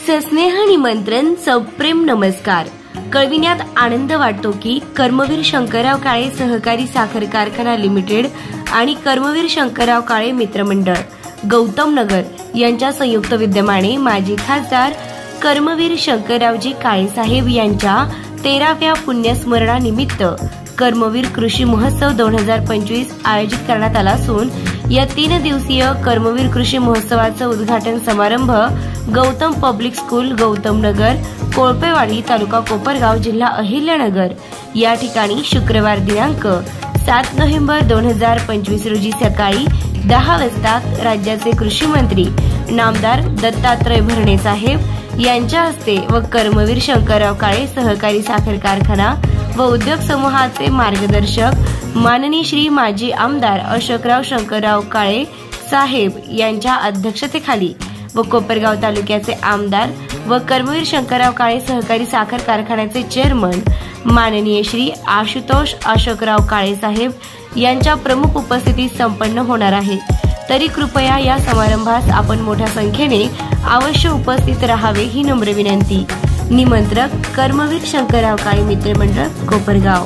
सस्नेह निमंत्रण सप्रेम नमस्कार कळविण्यात आनंद वाटतो की कर्मवीर शंकरराव काळे सहकारी साखर कारखाना लिमिटेड आणि कर्मवीर शंकरराव काळे मित्रमंडळ गौतम नगर यांच्या संयुक्त विद्यमाने माजी खासदार कर्मवीर शंकररावजी काळे साहेब यांच्या 13व्या पुण्यस्मरणानिमित्त कर्मवीर कृषी महोत्सव 2025 आयोजित करण्यात आला असून या 3 दिवसीय कर्मवीर कृषी महोत्सवाचा उद्घाटन समारंभ गौतम पब्लिक स्कूल गौतम नगर कोळपेवाडी तालुका कोपरगाव जिल्हा अहिल्यानगर या ठिकाणी शुक्रवार दिनांक 7 नोव्हेंबर 2025 रोजी सकाळी 10 वाजता राज्याचे कृषी मंत्री नामदार दत्तात्रय भरणे साहेब यांच्या हस्ते व कर्मवीर शंकरराव काळे सहकारी साखर कारखाना व उद्योग समूहाचे मार्गदर्शक माननीय श्री माजी आमदार अशोकराव शंकरराव काळे साहेब यांच्या अध्यक्षतेखाली व कोपरगाव तालुक्याचे आमदार व कर्मवीर शंकरराव काळे सहकारी साखर कारखान्याचे चेअरमन माननीय श्री आशुतोष अशोकराव काळे साहेब यांच्या प्रमुख उपस्थितीत संपन्न होणार आहे। तरी कृपया या समारंभास आपण मोठ्या संख्येने अवश्य उपस्थित राहावे ही नम्र विनंती। निमंत्रक कर्मवीर शंकरराव काळे मित्रमंडळ कोपरगाव।